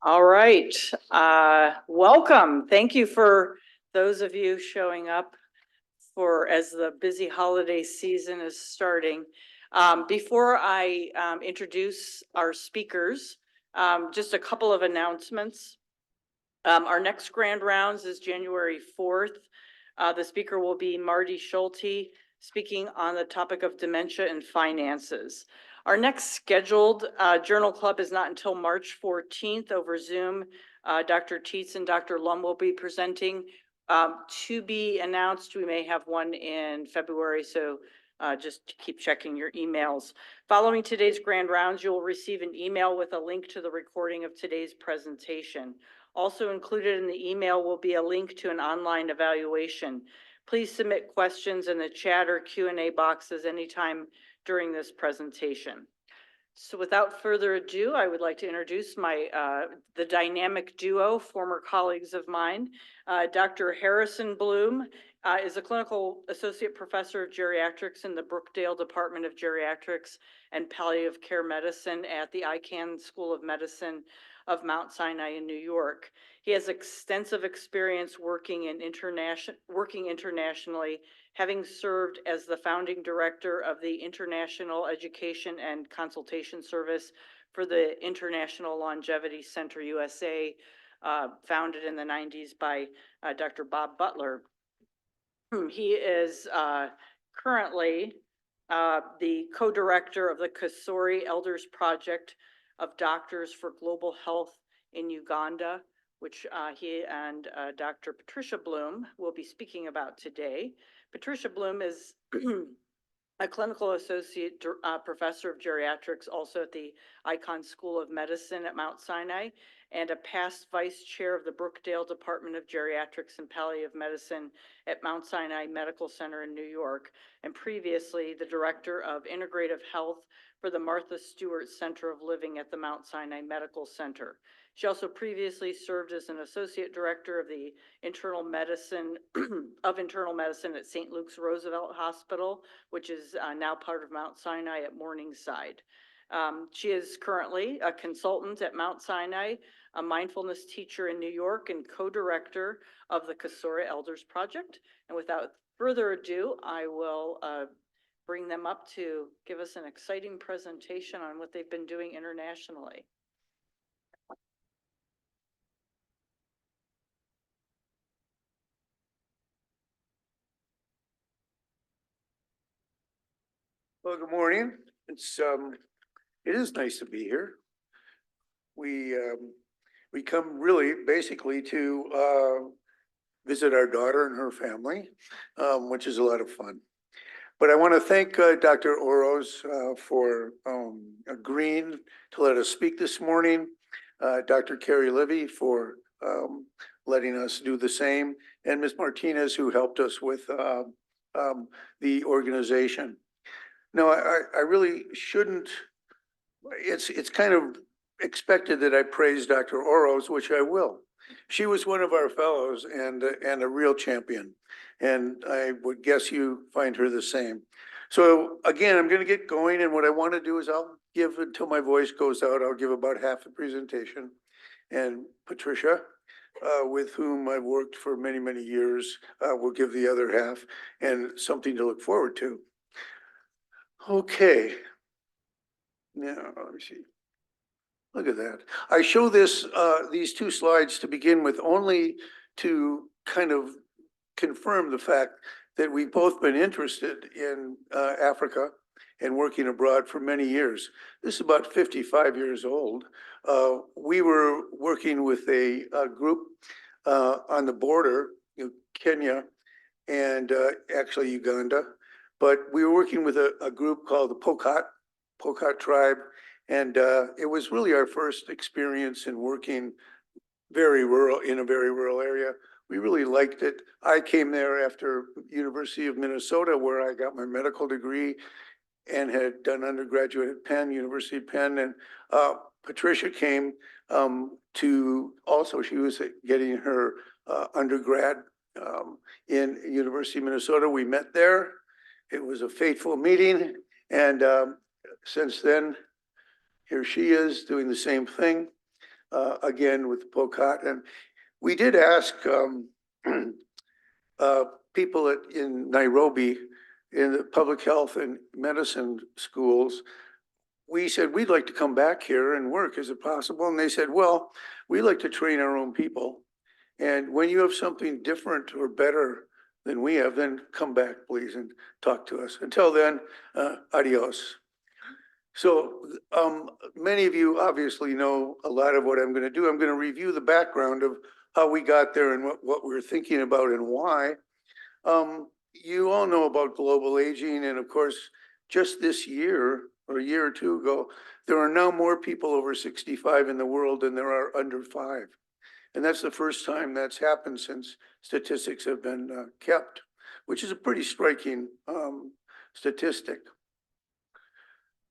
All right, welcome. Thank you for those of you showing up for as the busy holiday season is starting. Before I introduce our speakers, just a couple of announcements. Our next Grand Rounds is January 4th. The speaker will be Marty Schulte, speaking on the topic of dementia and finances. Our next scheduled Journal Club is not until March 14th over Zoom. Dr. Tietz and Dr. Lum will be presenting. To be announced, we may have one in February, so just keep checking your emails. Following today's Grand Rounds, you'll receive an email with a link to the recording of today's presentation. Also included in the email will be a link to an online evaluation. Please submit questions in the chat or Q&A boxes anytime during this presentation. So without further ado, I would like to introduce the dynamic duo, former colleagues of mine. Dr. Harrison Bloom is a clinical associate professor of geriatrics in the Brookdale Department of Geriatrics and Palliative Care Medicine at the Icahn School of Medicine of Mount Sinai in New York. He has extensive experience working internationally, having served as the founding director of the International Education and Consultation Service for the International Longevity Center USA, founded in the 90s by Dr. Bob Butler. He is currently the co-director of the Kisoro Elders Project of Doctors for Global Health in Uganda, which he and Dr. Patricia Bloom will be speaking about today. Patricia Bloom is a clinical associate professor of geriatrics, also at the Icahn School of Medicine at Mount Sinai, and a past vice chair of the Brookdale Department of Geriatrics and Palliative Medicine at Mount Sinai Medical Center in New York, and previously the director of integrative health for the Martha Stewart Center of Living at the Mount Sinai Medical Center. She also previously served as an associate director of the internal medicine at St. Luke's Roosevelt Hospital, which is now part of Mount Sinai at Morningside. She is currently a consultant at Mount Sinai, a mindfulness teacher in New York, and co-director of the Kisoro Elders Project. And without further ado, I will bring them up to give us an exciting presentation on what they've been doing internationally. Well, good morning. It is nice to be here. We come really basically to visit our daughter and her family, which is a lot of fun. But I want to thank Dr. Oros for agreeing to let us speak this morning, Dr. Carrie Livy for letting us do the same, and Ms. Martinez, who helped us with the organization. No, I really shouldn't. It's kind of expected that I praise Dr. Oros, which I will. She was one of our fellows and a real champion. And I would guess you find her the same. So again, I'm going to get going. And what I want to do is I'll give, until my voice goes out, I'll give about half the presentation. And Patricia, with whom I've worked for many, many years, will give the other half, and something to look forward to. Okay. Now, let me see. Look at that. I show these two slides to begin with only to kind of confirm the fact that we've both been interested in Africa and working abroad for many years. This is about 55 years old. We were working with a group on the border, Kenya and actually Uganda, but we were working with a group called the Pokot tribe, and it was really our first experience in working in a very rural area. We really liked it. I came there after University of Minnesota, where I got my medical degree and had done undergraduate at Penn, University of Penn. And Patricia came to also, she was getting her undergrad in University of Minnesota. We met there. It was a fateful meeting. And since then, here she is doing the same thing again with POCOT. And we did ask people in Nairobi in the public health and medicine schools. We said, we'd like to come back here and work. Is it possible? And they said, well, we like to train our own people. And when you have something different or better than we have, then come back, please, and talk to us. Until then, adios. So many of you obviously know a lot of what I'm going to do. I'm going to review the background of how we got there and what we're thinking about and why. You all know about global aging. And of course, just this year or a year or two ago, there are now more people over 65 in the world than there are under 5. And that's the first time that's happened since statistics have been kept, which is a pretty striking statistic.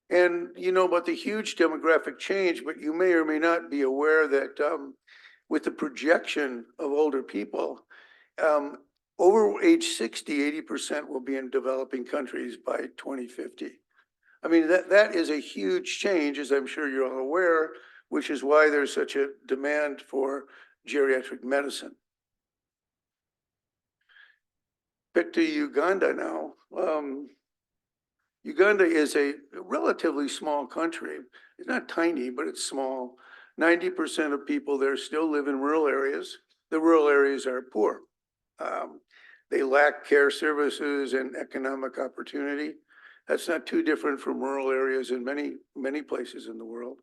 And you know about the huge demographic change, but you may or may not be aware that with the projection of older people, over age 60, 80% will be in developing countries by 2050. I mean, that is a huge change, as I'm sure you're all aware, which is why there's such a demand for geriatric medicine. Back to Uganda now. Uganda is a relatively small country. It's not tiny, but it's small. 90% of people there still live in rural areas. The rural areas are poor. They lack care services and economic opportunity. That's not too different from rural areas in many places in the world.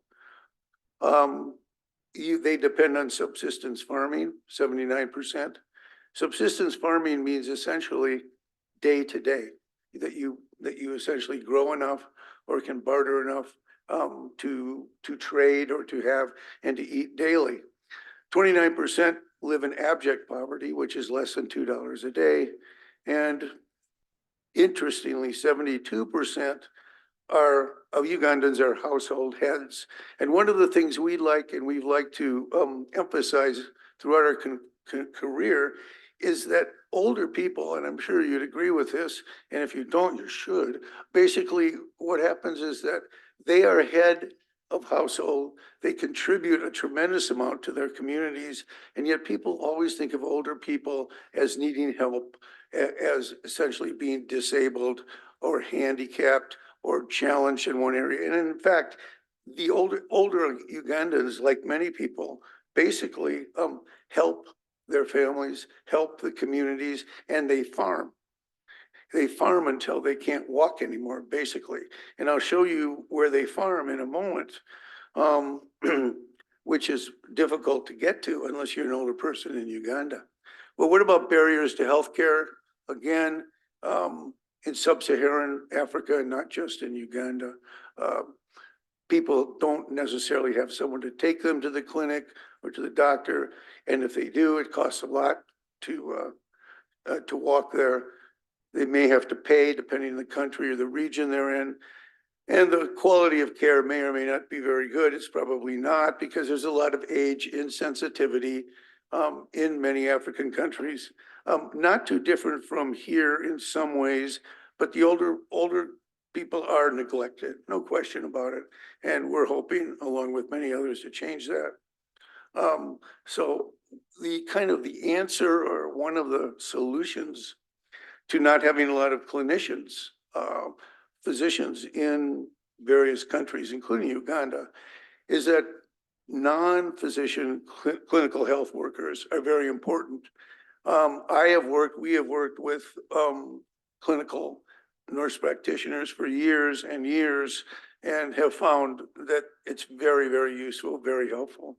They depend on subsistence farming, 79%. Subsistence farming means essentially day to day, that you essentially grow enough or can barter enough to trade or to have and to eat daily. 29% live in abject poverty, which is less than $2 a day. And interestingly, 72% of Ugandans are household heads. And one of the things we like and we've liked to emphasize throughout our career is that older people, and I'm sure you'd agree with this, and if you don't, you should, basically what happens is that they are head of household, they contribute a tremendous amount to their communities, and yet people always think of older people as needing help, as essentially being disabled or handicapped or challenged in one area. And in fact, the older Ugandans, like many people, basically help their families, help the communities, and they farm. They farm until they can't walk anymore, basically. And I'll show you where they farm in a moment, which is difficult to get to unless you're an older person in Uganda. Well, what about barriers to healthcare? Again, in sub-Saharan Africa, not just in Uganda, people don't necessarily have someone to take them to the clinic or to the doctor. And if they do, it costs a lot to walk there. They may have to pay depending on the country or the region they're in. And the quality of care may or may not be very good. It's probably not, because there's a lot of age insensitivity in many African countries. Not too different from here in some ways, but the older people are neglected, no question about it. And we're hoping, along with many others, to change that. So the answer, or one of the solutions to not having a lot of clinicians, physicians in various countries, including Uganda, is that non-physician clinical health workers are very important. We have worked with clinical nurse practitioners for years and years, and have found that it's very, very useful, very helpful.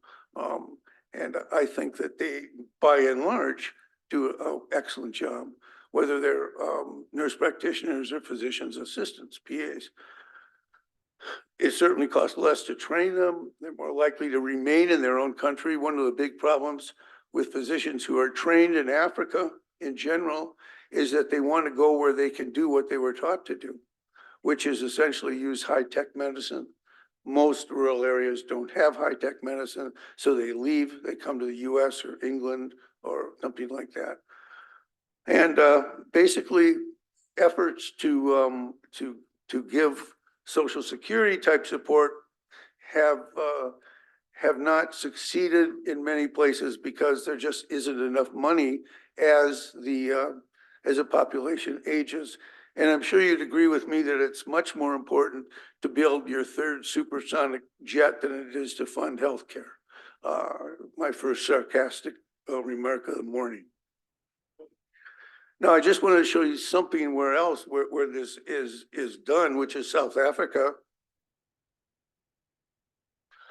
And I think that they, by and large, do an excellent job, whether they're nurse practitioners or physician's assistants, PAs. It certainly costs less to train them. They're more likely to remain in their own country. One of the big problems with physicians who are trained in Africa in general is that they want to go where they can do what they were taught to do, which is essentially use high-tech medicine, most rural areas don't have high-tech medicine, so they leave, they come to the US or England or something like that. And basically efforts to give Social Security type support have not succeeded in many places because there just isn't enough money as the population ages. And I'm sure you'd agree with me that it's much more important to build your third supersonic jet than it is to fund healthcare. My first sarcastic remark of the morning. Now, I just wanted to show you something where this is done, which is South Africa.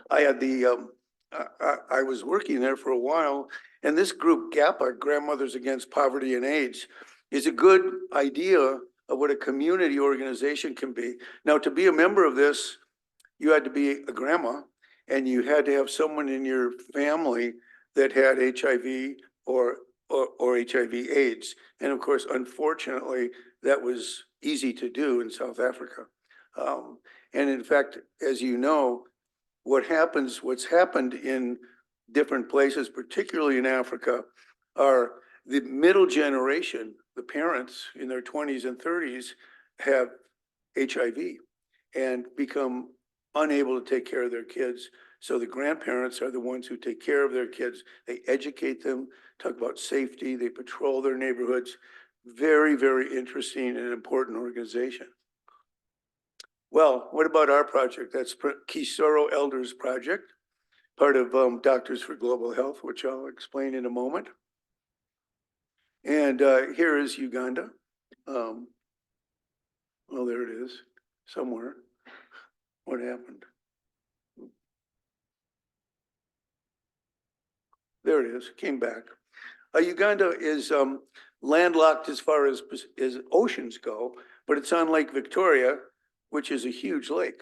I had I was working there for a while, and this group, GAPA, Grandmothers Against Poverty and AIDS, is a good idea of what a community organization can be. Now, to be a member of this, you had to be a grandma, and you had to have someone in your family that had HIV or HIV/AIDS. And of course, unfortunately, that was easy to do in South Africa. And in fact, as you know, what's happened in different places, particularly in Africa, are the middle generation, the parents in their 20s and 30s have HIV and become unable to take care of their kids. So the grandparents are the ones who take care of their kids. They educate them, talk about safety, they patrol their neighborhoods. Very, very interesting and important organization. Well, what about our project? That's Kisoro Elders Project, part of Doctors for Global Health, which I'll explain in a moment. And here is Uganda. Well, there it is, somewhere. What happened? There it is, came back. Uganda is landlocked as far as oceans go, but it's on Lake Victoria, which is a huge lake.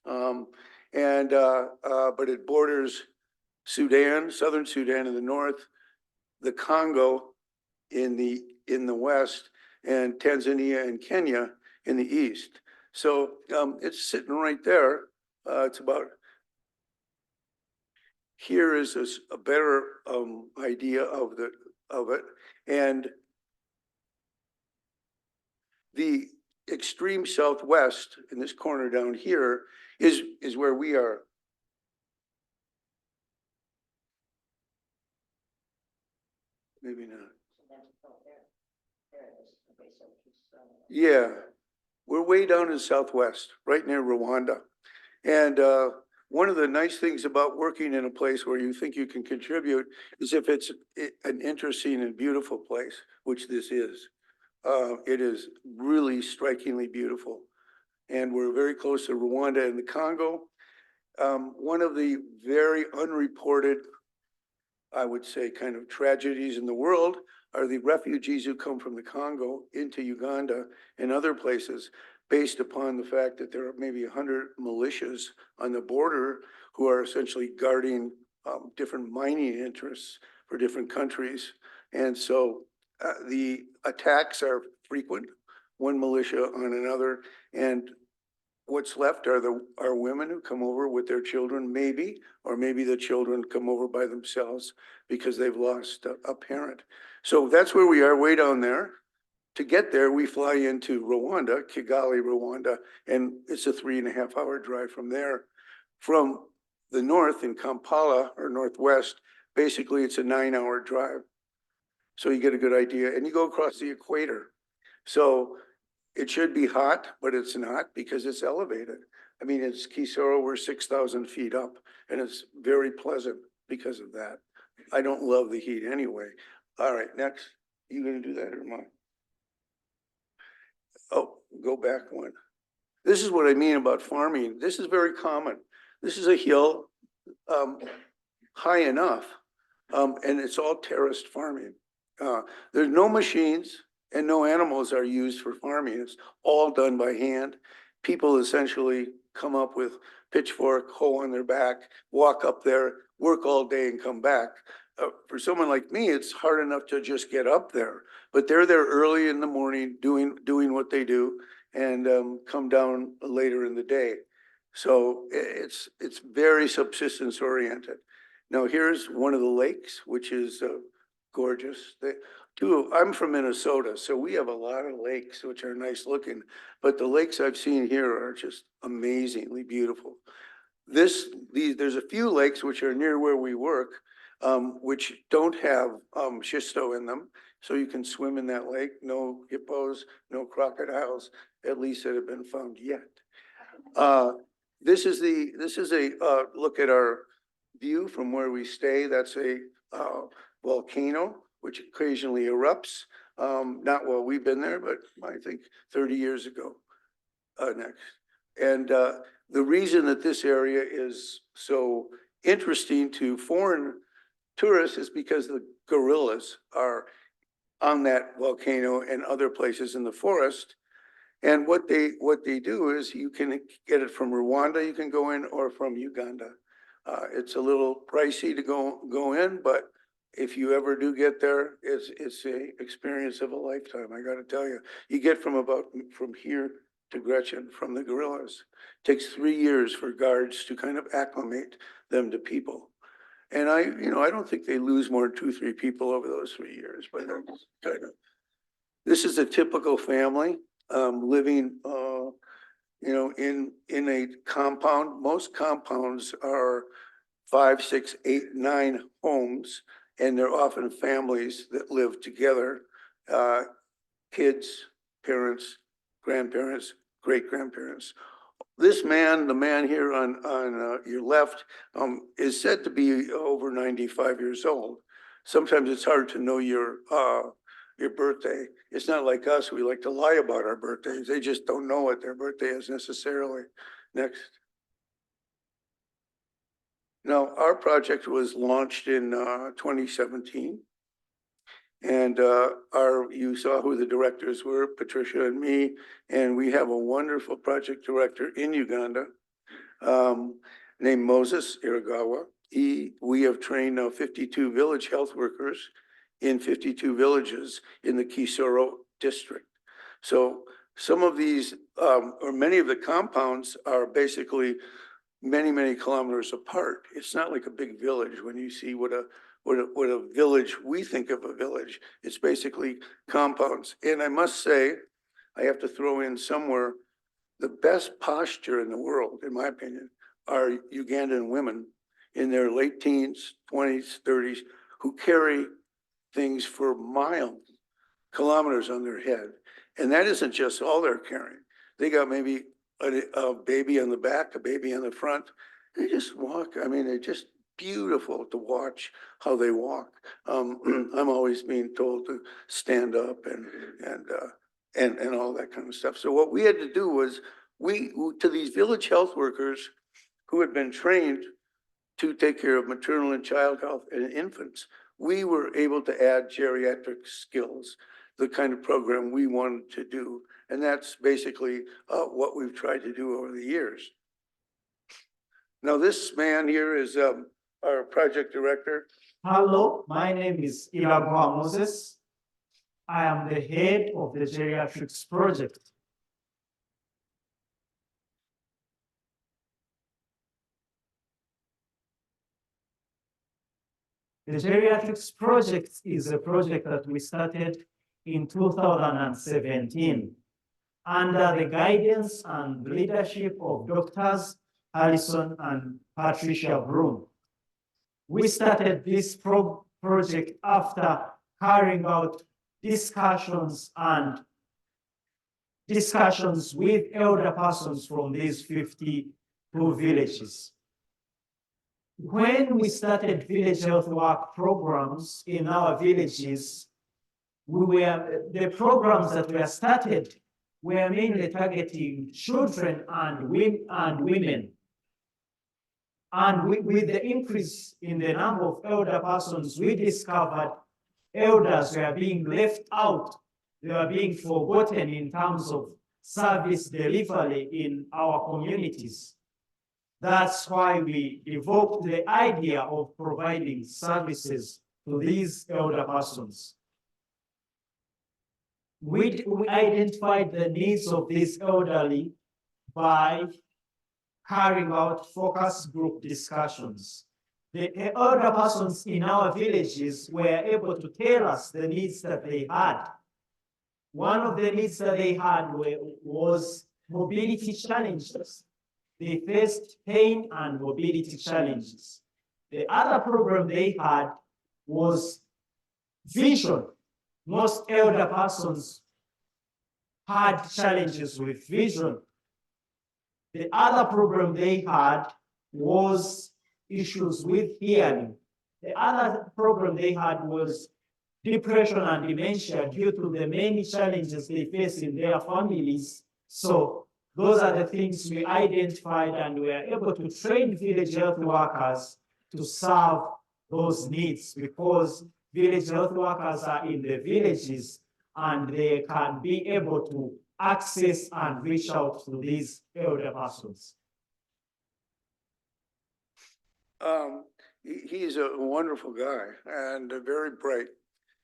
But it borders Sudan, southern Sudan in the north, the Congo in the west, and Tanzania and Kenya in the east. So it's sitting right there. It's about, here is a better idea of it. And the extreme southwest in this corner down here is where we are. Maybe not. Yeah, we're way down in southwest, right near Rwanda. And one of the nice things about working in a place where you think you can contribute is if it's an interesting and beautiful place, which this is. It is really strikingly beautiful. And we're very close to Rwanda and the Congo. One of the very unreported, I would say, kind of tragedies in the world are the refugees who come from the Congo into Uganda and other places, based upon the fact that there are maybe 100 militias on the border who are essentially guarding different mining interests for different countries. And so the attacks are frequent, one militia on another, and what's left are women who come over with their children, maybe, or maybe the children come over by themselves because they've lost a parent. So that's where we are, way down there. To get there, we fly into Rwanda, Kigali, Rwanda, and it's a 3.5-hour drive from there. From the north in Kampala or northwest, basically it's a 9-hour drive. So you get a good idea, and you go across the equator. So it should be hot, but it's not because it's elevated. I mean, it's Kisoro, we're 6,000 feet up, and it's very pleasant because of that. I don't love the heat anyway. All right, next. You gonna do that or am I? Oh, go back one. This is what I mean about farming. This is very common. This is a hill high enough, and it's all terraced farming. There's no machines and no animals are used for farming. It's all done by hand. People essentially come up with pitchfork, hoe on their back, walk up there, work all day and come back. For someone like me, it's hard enough to just get up there, but they're there early in the morning doing what they do and come down later in the day. So it's very subsistence oriented. Now, here's one of the lakes, which is gorgeous. I'm from Minnesota, so we have a lot of lakes, which are nice looking, but the lakes I've seen here are just amazingly beautiful. There's a few lakes which are near where we work, which don't have schisto in them. So you can swim in that lake, no hippos, no crocodiles, at least that have been found yet. This is a look at our view from where we stay. That's a volcano, which occasionally erupts. Not while we've been there, but I think 30 years ago. Next. And the reason that this area is so interesting to foreign tourists is because the gorillas are on that volcano and other places in the forest. And what they do is you can get it from Rwanda, you can go in, or from Uganda. It's a little pricey to go in, but if you ever do get there, it's a experience of a lifetime. I got to tell you, you get from here to Gretchen from the gorillas. Takes 3 years for guards to kind of acclimate them to people. And I don't think they lose more than 2, 3 people over those 3 years, but that's kind of, this is a typical family, living, in a compound. Most compounds are 5, 6, 8, 9 homes, and they're often families that live together, kids, parents, grandparents, great-grandparents. This man, the man here on your left, is said to be over 95 years old. Sometimes it's hard to know your birthday. It's not like us, we like to lie about our birthdays. They just don't know what their birthday is necessarily. Next. Now, our project was launched in 2017. And you saw who the directors were, Patricia and me, and we have a wonderful project director in Uganda named Moses Iragawa. We have trained now 52 village health workers in 52 villages in the Kisoro district. So some of these, or many of the compounds are basically many, many kilometers apart. It's not like a big village when you see what a village, we think of a village. It's basically compounds. And I must say, I have to throw in somewhere, the best posture in the world, in my opinion, are Ugandan women in their late teens, 20s, 30s, who carry things for miles, kilometers on their head. And that isn't just all they're carrying. They got maybe a baby on the back, a baby on the front. They just walk. I mean, they're just beautiful to watch how they walk. I'm always being told to stand up and all that kind of stuff. So what we had to do was to these village health workers who had been trained to take care of maternal and child health and infants, we were able to add geriatric skills, the kind of program we wanted to do. And that's basically what we've tried to do over the years. Now, this man here is our project director. Hello, my name is Ilagwa Moses. I am the head of the Geriatrics project. The Geriatrics project is a project that we started in 2017 under the guidance and leadership of Doctors Harrison and Patricia Broom. We started this project after carrying out discussions with elder persons from these 52 villages. When we started village health work programs in our villages, the programs that were started were mainly targeting children and women. And with the increase in the number of elder persons, we discovered elders were being left out. They were being forgotten in terms of service delivery in our communities. That's why we evoked the idea of providing services to these elder persons. We identified the needs of these elderly by carrying out focus group discussions. The elder persons in our villages were able to tell us the needs that they had. One of the needs that they had was mobility challenges. They faced pain and mobility challenges. The other problem they had was vision. Most elder persons had challenges with vision. The other problem they had was issues with hearing. The other problem they had was depression and dementia due to the many challenges they face in their families. So those are the things we identified, and we are able to train village health workers to serve those needs, because village health workers are in the villages and they can be able to access and reach out to these elder persons. He's a wonderful guy and very bright.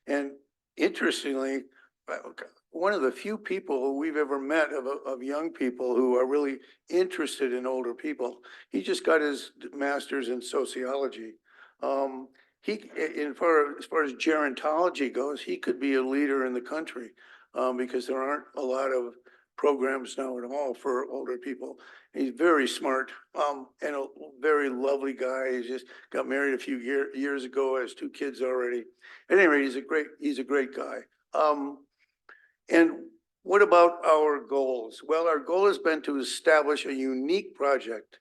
And interestingly, one of the few people we've ever met of young people who are really interested in older people. He just got his master's in sociology. As far as gerontology goes, he could be a leader in the country, because there aren't a lot of programs now at all for older people. He's very smart, and a very lovely guy. He just got married a few years ago, has 2 kids already. At any rate, he's a great guy. And what about our goals? Well, our goal has been to establish a unique project,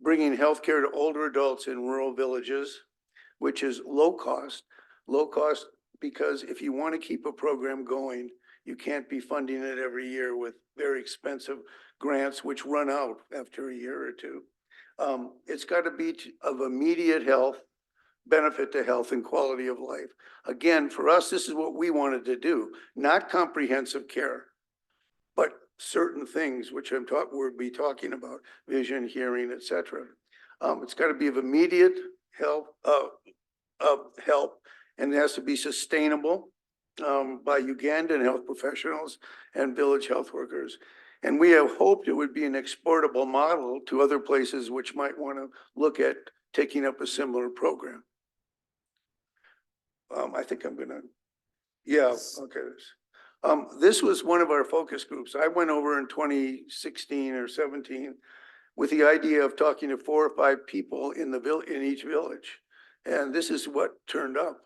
bringing healthcare to older adults in rural villages, which is low cost because if you want to keep a program going, you can't be funding it every year with very expensive grants, which run out after a year or 2. It's got to be of immediate benefit to health and quality of life. Again, for us, this is what we wanted to do, not comprehensive care, but certain things, which we'll be talking about, vision, hearing, etc. It's got to be of immediate help, and it has to be sustainable by Ugandan health professionals and village health workers. And we have hoped it would be an exportable model to other places which might want to look at taking up a similar program. I think I'm gonna, yeah, okay. This was one of our focus groups. I went over in 2016 or 17 with the idea of talking to 4 or 5 people in each village. And this is what turned up,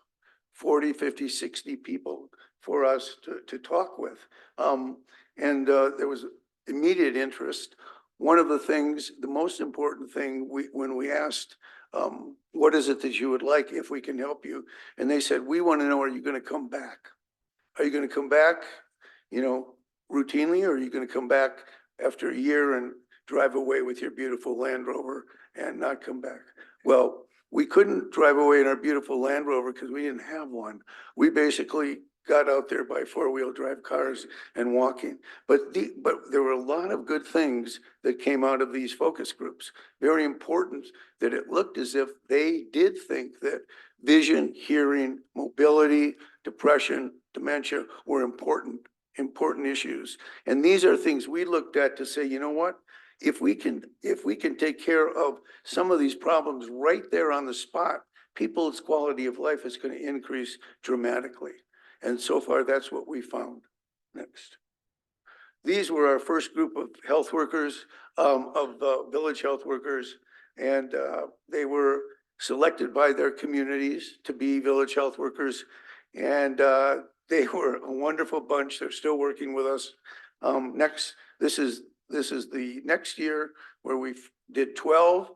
40, 50, 60 people for us to talk with. There was immediate interest. One of the things, the most important thing, when we asked, what is it that you would like if we can help you? And they said, we want to know, are you going to come back? Are you going to come back, routinely, or are you going to come back after a year and drive away with your beautiful Land Rover and not come back? Well, we couldn't drive away in our beautiful Land Rover because we didn't have one. We basically got out there by 4-wheel drive cars and walking. But there were a lot of good things that came out of these focus groups. Very important that it looked as if they did think that vision, hearing, mobility, depression, dementia were important issues. And these are things we looked at to say, you know what? If we can take care of some of these problems right there on the spot, people's quality of life is going to increase dramatically. And so far, that's what we found. Next. These were our first group of health workers, village health workers, and they were selected by their communities to be village health workers. And they were a wonderful bunch. They're still working with us. This is the next year where we did 12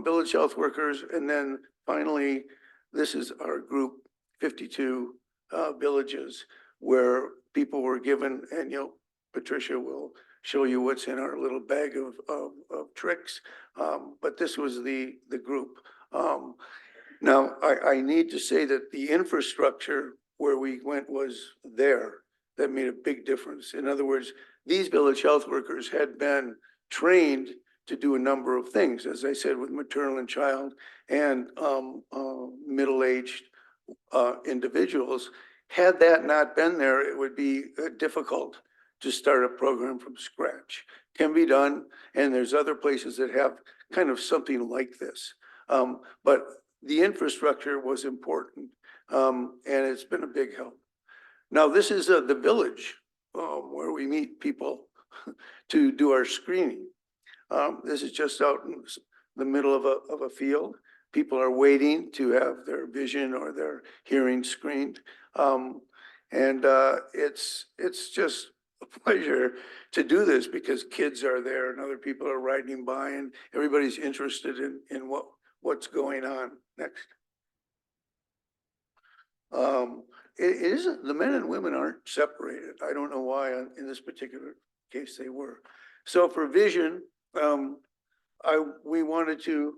village health workers. And then finally, this is our group, 52 villages, where people were given, and Patricia will show you what's in our little bag of tricks. But this was the group. Now, I need to say that the infrastructure where we went was there. That made a big difference. In other words, these village health workers had been trained to do a number of things, as I said, with maternal and child and middle-aged individuals. Had that not been there, it would be difficult to start a program from scratch can be done, and there's other places that have kind of something like this. But the infrastructure was important, and it's been a big help. Now, this is the village where we meet people to do our screening. This is just out in the middle of a field. People are waiting to have their vision or their hearing screened. It's just a pleasure to do this because kids are there and other people are riding by and everybody's interested in what's going on. Next. It isn't, the men and women aren't separated. I don't know why in this particular case they were. So for vision, we wanted to,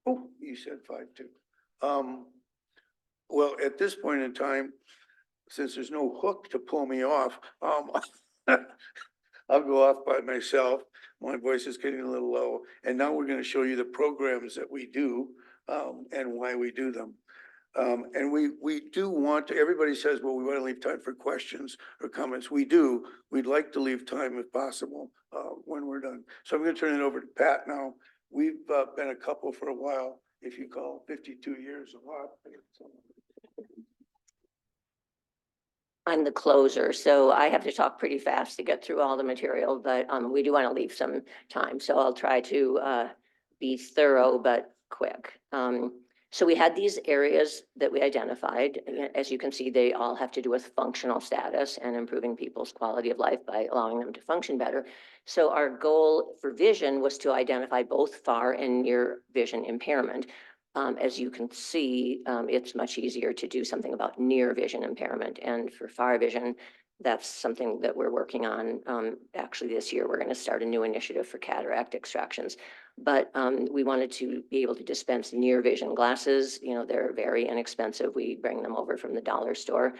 oh, you said 5-2. Well, at this point in time, since there's no hook to pull me off, I'll go off by myself. My voice is getting a little low. And now we're going to show you the programs that we do and why we do them. And we do want to, everybody says, well, we want to leave time for questions or comments. We do. We'd like to leave time if possible when we're done. So I'm going to turn it over to Pat now. We've been a couple for a while, if you call 52 years a lot. I'm the closer, so I have to talk pretty fast to get through all the material, but we do want to leave some time. So I'll try to be thorough but quick. So we had these areas that we identified. As you can see, they all have to do with functional status and improving people's quality of life by allowing them to function better. So our goal for vision was to identify both far and near vision impairment. As you can see, it's much easier to do something about near vision impairment. And for far vision, that's something that we're working on. Actually, this year, we're going to start a new initiative for cataract extractions. But we wanted to be able to dispense near vision glasses. You know, they're very inexpensive. We bring them over from the dollar store.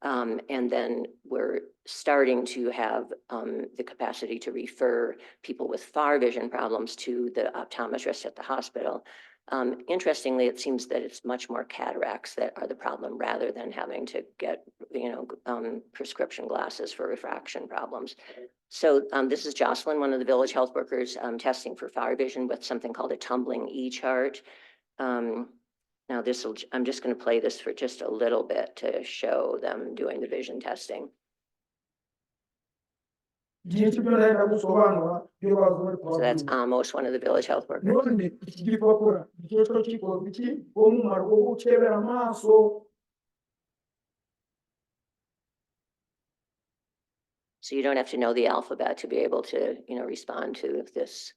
And then we're starting to have the capacity to refer people with far vision problems to the optometrist at the hospital. Interestingly, it seems that it's much more cataracts that are the problem rather than having to get, prescription glasses for refraction problems. So this is Jocelyn, one of the village health workers, testing for far vision with something called a tumbling E-chart. Now I'm just going to play this for just a little bit to show them doing the vision testing. So that's Amos, one of the village health workers. So you don't have to know the alphabet to be able to, respond to this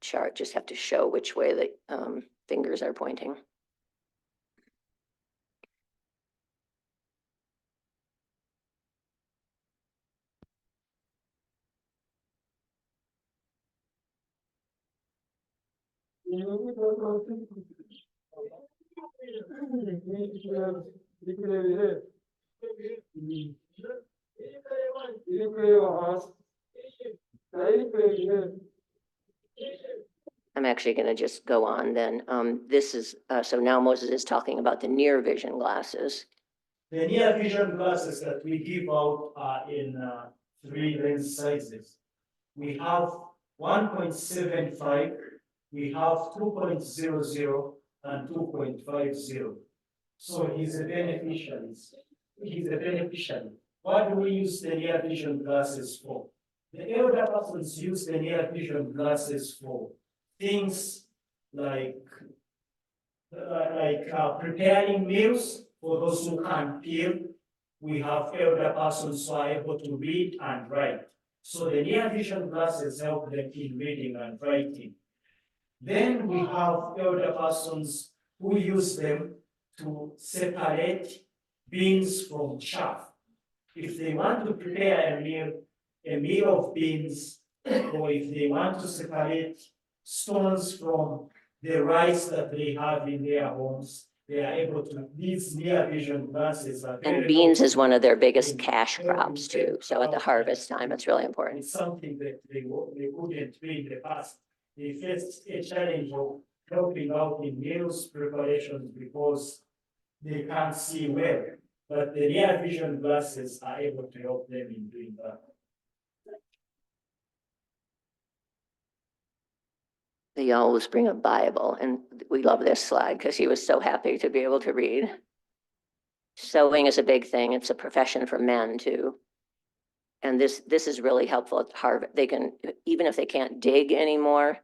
chart. Just have to show which way the fingers are pointing. I'm actually going to just go on then. This is, so now Moses is talking about the near vision glasses. The near vision glasses that we give out are in 3 lens sizes. We have 1.75, we have 2.00 and 2.50. So he's a beneficiary. What do we use the near vision glasses for? The elder persons use the near vision glasses for things like preparing meals for those who can't peel. We have elder persons who are able to read and write. So the near vision glasses help them in reading and writing. Then we have elder persons who use them to separate beans from chaff. If they want to prepare a meal of beans, or if they want to separate stones from the rice that they have in their homes, they are able to. These near vision glasses are very. And beans is one of their biggest cash crops too. So at the harvest time, it's really important. It's something that they couldn't do in the past. They faced a challenge of helping out in meals preparations because they can't see well. But the near vision glasses are able to help them in doing that. they always bring a Bible, and we love this slide because he was so happy to be able to read. Sewing is a big thing. It's a profession for men too. And this is really helpful at Harvard. They can, even if they can't dig anymore,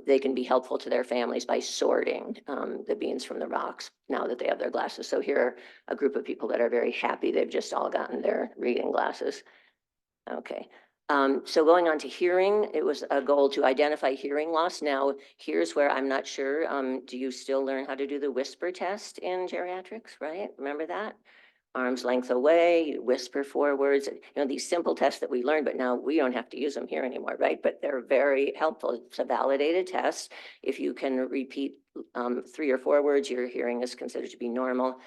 they can be helpful to their families by sorting the beans from the rocks now that they have their glasses. So here are a group of people that are very happy. They've just all gotten their reading glasses. Okay. So going on to hearing, it was a goal to identify hearing loss. Now, here's where I'm not sure. Do you still learn how to do the whisper test in geriatrics, right? Remember that? Arm's length away, you whisper 4 words, these simple tests that we learned, but now we don't have to use them here anymore, right? But they're very helpful. It's a validated test. If you can repeat 3 or 4 words, your hearing is considered to be normal.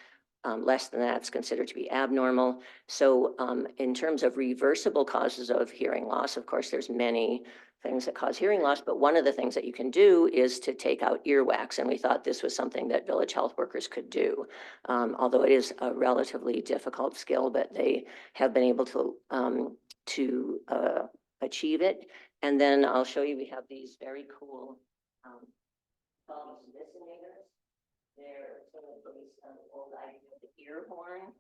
Less than that, it's considered to be abnormal. So in terms of reversible causes of hearing loss, of course, there's many things that cause hearing loss, but one of the things that you can do is to take out earwax. And we thought this was something that village health workers could do. Although it is a relatively difficult skill, but they have been able to achieve it. And then I'll show you, we have these very cool bulbs listenators. They're sort of based on the old idea of the ear horn.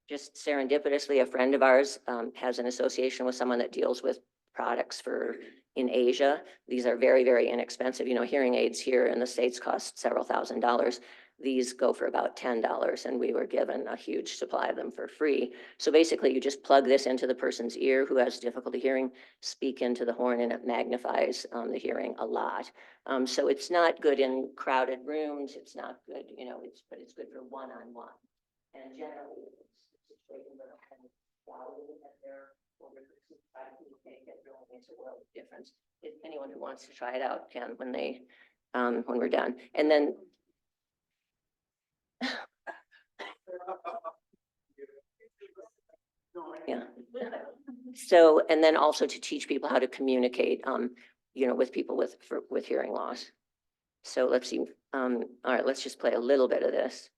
Just serendipitously, a friend of ours has an association with someone that deals with products in Asia. These are very, very inexpensive. Hearing aids here in the States cost several $1,000s. These go for about $10, and we were given a huge supply of them for free. So basically, you just plug this into the person's ear who has difficulty hearing, speak into the horn, and it magnifies the hearing a lot. So it's not good in crowded rooms. It's not good, but it's good for one-on-one. And generally, it's situations that are kind of quality that they're it really makes a world of difference. If anyone who wants to try it out can when we're done. And then yeah. So, and then also to teach people how to communicate, with people with hearing loss. So let's see. All right, let's just play a little bit of this.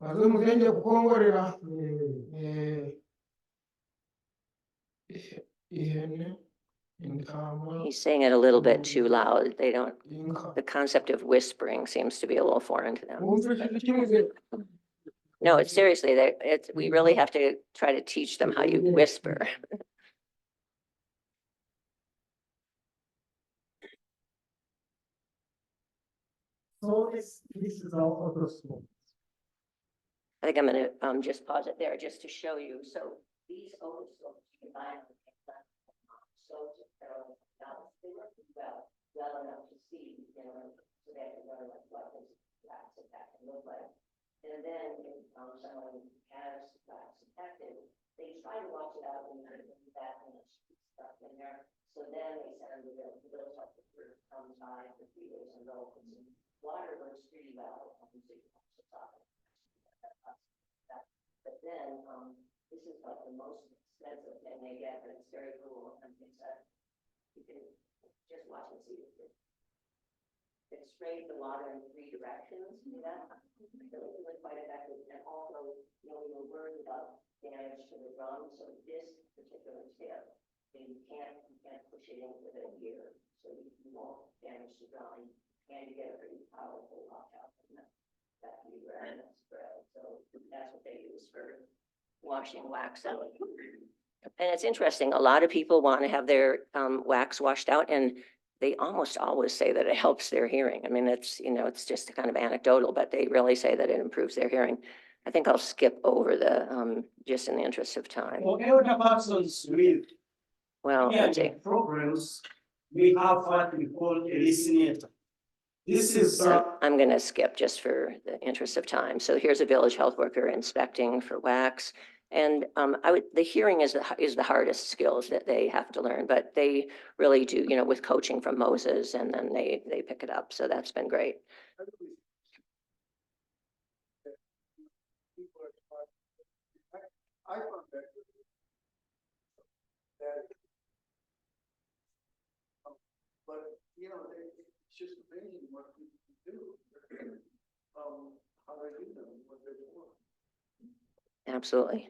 Bazomugende kukongorera ihene intama He's saying it a little bit too loud. The concept of whispering seems to be a little foreign to them. No, it's seriously, we really have to try to teach them how you whisper. So this is our otoscope. I think I'm going to just pause it there just to show you. So these otoscopes you can buy on the so they work well enough to see, so they have to learn what this wax effect can look like. And then if someone has wax affected, they try to wash it out and put that stuff in there. So then they send the bills up the fruit comes by for 3 days and go. Water works pretty well. But then this is like the most expensive thing they get, but it's very cool. And it's you can just watch and see it sprays the water in 3 directions. See that? Really quite effective. And also, we were worried about damage to the drum. So this particular tip, you can't push it in with a gear, so you won't damage the drum. And you get a pretty powerful lockout from that gear and that spread. So that's what they use for washing wax out. And it's interesting, a lot of people want to have their wax washed out, and they almost always say that it helps their hearing. I mean, it's just kind of anecdotal, but they really say that it improves their hearing. I think I'll skip over the, just in the interest of time. For elder persons with Well, problems, we have what we call a listenator. This is I'm going to skip just for the interest of time. So here's a village health worker inspecting for wax. And the hearing is the hardest skills that they have to learn, but they really do, with coaching from Moses, and then they pick it up. So that's been great. I found that but it's just amazing what people can do. How they do them, what they want. Absolutely.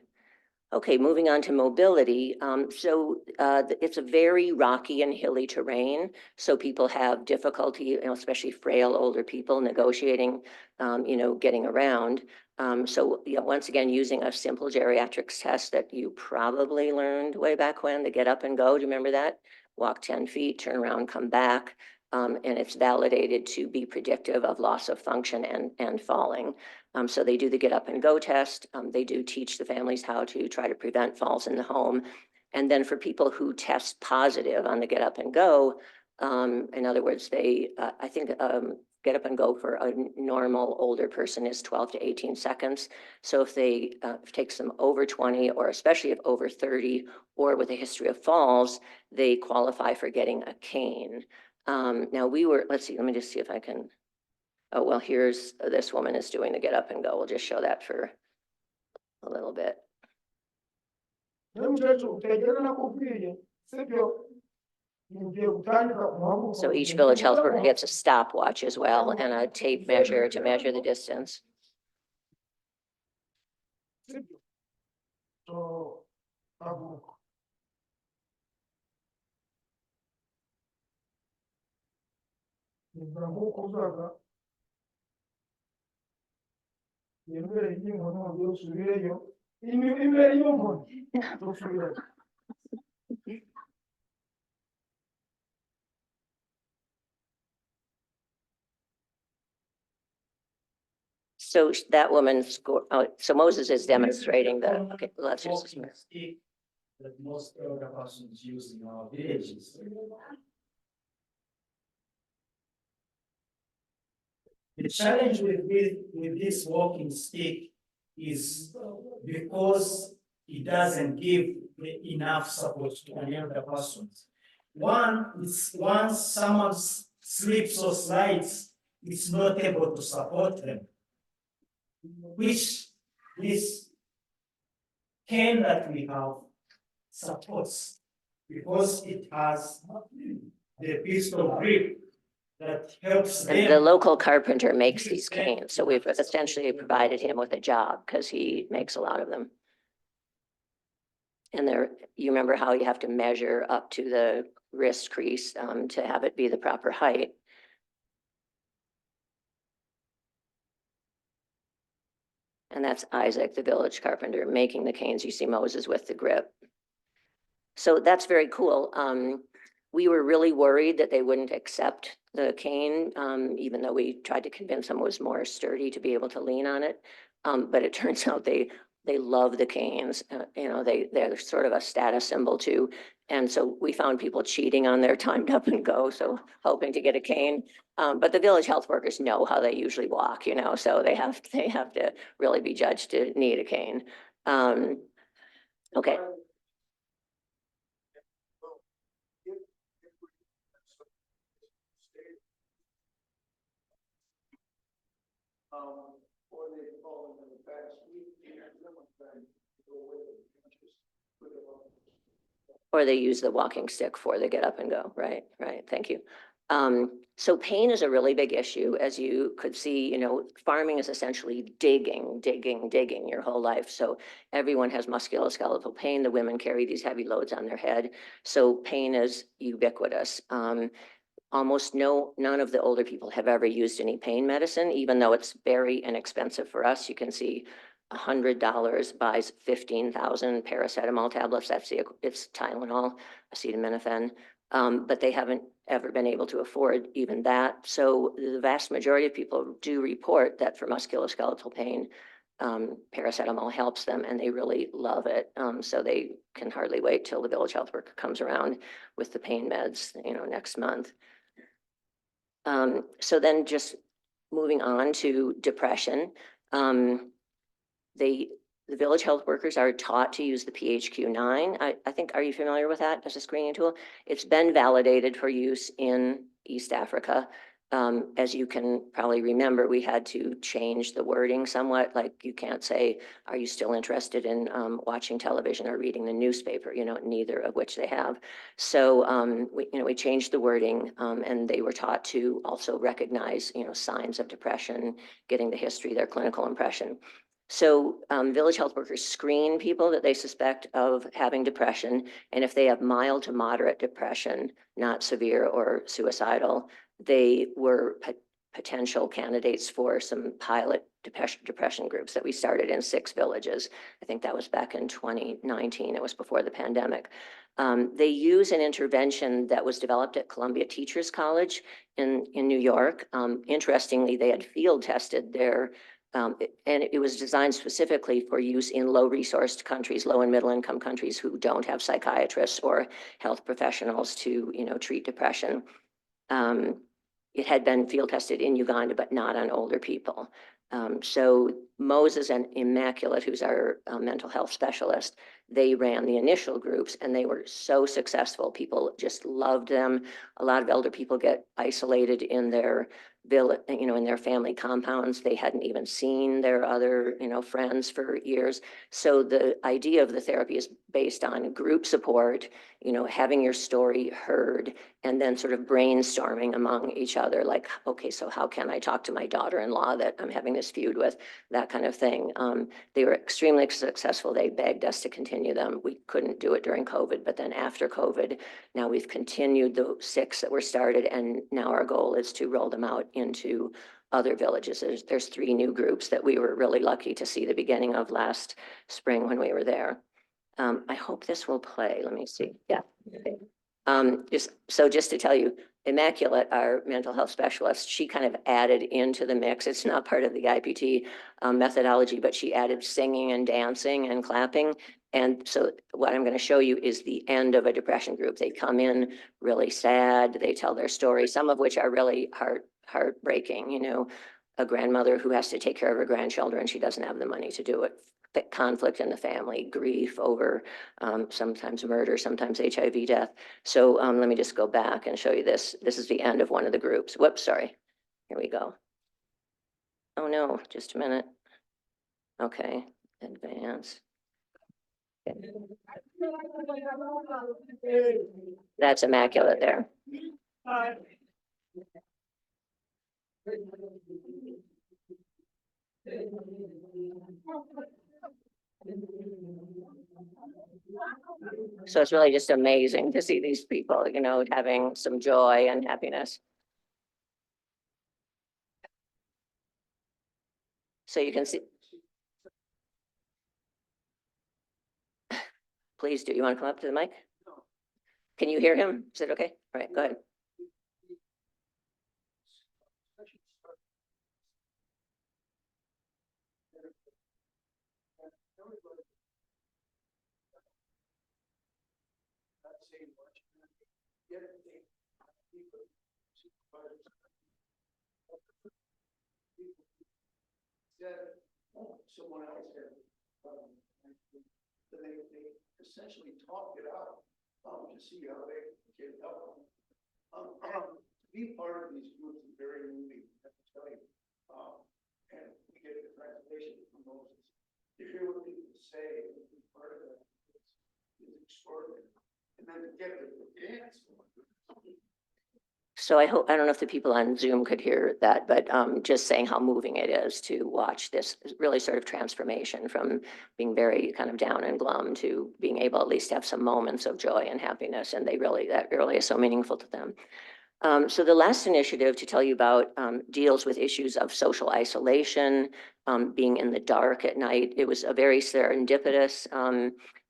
Okay, moving on to mobility. It's a very rocky and hilly terrain. So people have difficulty, especially frail older people negotiating, getting around. Once again, using a simple geriatrics test that you probably learned way back when, the get up and go. Do you remember that? Walk 10 feet, turn around, come back. And it's validated to be predictive of loss of function and falling. So they do the get up and go test. They do teach the families how to try to prevent falls in the home. And then for people who test positive on the get up and go, in other words, I think get up and go for a normal older person is 12 to 18 seconds. So if it takes them over 20, or especially if over 30, or with a history of falls, they qualify for getting a cane. Now let's see, let me just see if I can. Oh, well, here's, this woman is doing the get up and go. We'll just show that for a little bit. So each village health worker gets a stopwatch as well and a tape measure to measure the distance. So that woman scored, so Moses is demonstrating the, okay, let's just. Walking stick that most elder persons use in our villages. The challenge with this walking stick is because it doesn't give enough support to an elder person. Once someone slips or slides, it's not able to support them, which this cane that we have supports, because it has the pistol grip that helps them. And the local carpenter makes these canes, so we've essentially provided him with a job because he makes a lot of them. And you remember how you have to measure up to the wrist crease to have it be the proper height. And that's Isaac, the village carpenter, making the canes. You see Moses with the grip. So that's very cool. We were really worried that they wouldn't accept the cane, even though we tried to convince them it was more sturdy to be able to lean on it. But it turns out they love the canes. They're sort of a status symbol too. And so we found people cheating on their timed up and go, so hoping to get a cane. But the village health workers know how they usually walk, so they have to really be judged to need a cane. Okay. Or they fall in the past week, Or they use the walking stick for the get up and go, right, thank you. So pain is a really big issue. As you could see, farming is essentially digging your whole life. So everyone has musculoskeletal pain. The women carry these heavy loads on their head. So pain is ubiquitous. Almost none of the older people have ever used any pain medicine, even though it's very inexpensive for us. You can see $100 buys 15,000 paracetamol tablets. It's Tylenol, acetaminophen, but they haven't ever been able to afford even that. So the vast majority of people do report that for musculoskeletal pain, paracetamol helps them, and they really love it. So they can hardly wait till the village health worker comes around with the pain meds, next month. So then just moving on to depression, the village health workers are taught to use the PHQ-9. I think, are you familiar with that as a screening tool? It's been validated for use in East Africa. As you can probably remember, we had to change the wording somewhat. Like, you can't say, are you still interested in watching television or reading the newspaper? Neither of which they have. So we changed the wording, and they were taught to also recognize signs of depression, getting the history, their clinical impression. So village health workers screen people that they suspect of having depression. And if they have mild to moderate depression, not severe or suicidal, they were potential candidates for some pilot depression groups that we started in 6 villages. I think that was back in 2019. It was before the pandemic. They use an intervention that was developed at Columbia Teachers College in New York. Interestingly, they had field tested their and it was designed specifically for use in low-resourced countries, low and middle-income countries who don't have psychiatrists or health professionals to, treat depression. It had been field tested in Uganda, but not on older people. So Moses and Immaculate, who's our mental health specialist, they ran the initial groups and they were so successful. People just loved them. A lot of elder people get isolated in their village, in their family compounds. They hadn't even seen their other, friends for years. So the idea of the therapy is based on group support, having your story heard, and then sort of brainstorming among each other, like, okay, so how can I talk to my daughter-in-law that I'm having this feud with, that kind of thing. They were extremely successful. They begged us to continue them. We couldn't do it during COVID, but then after COVID, now we've continued the 6 that were started, and now our goal is to roll them out into other villages. There's 3 new groups that we were really lucky to see the beginning of last spring when we were there. I hope this will play. Let me see. Yeah. Just to tell you, Immaculate, our mental health specialist, she kind of added into the mix. It's not part of the IPT methodology, but she added singing and dancing and clapping. And so what I'm going to show you is the end of a depression group. They come in really sad. They tell their story, some of which are really heartbreaking. A grandmother who has to take care of her grandchildren. She doesn't have the money to do it. Conflict in the family, grief over sometimes murder, sometimes HIV death. So let me just go back and show you this. This is the end of one of the groups. Whoops, sorry. Here we go. Oh no, just a minute. Okay, advance. That's Immaculate there. So it's really just amazing to see these people, having some joy and happiness. So you can see. Please do. You want to come up to the mic? Can you hear him? Is it okay? All right, go ahead. Someone else had, they essentially talked it out, to see how they can help them. To be part of these groups is very moving, I have to tell you. And we get the translation from Moses. To hear what people say and be part of that is extraordinary. And then to get the dance. So I don't know if the people on Zoom could hear that, but just saying how moving it is to watch this really sort of transformation from being very kind of down and glum to being able at least to have some moments of joy and happiness. And that really is so meaningful to them. So the last initiative to tell you about deals with issues of social isolation, being in the dark at night. It was a very serendipitous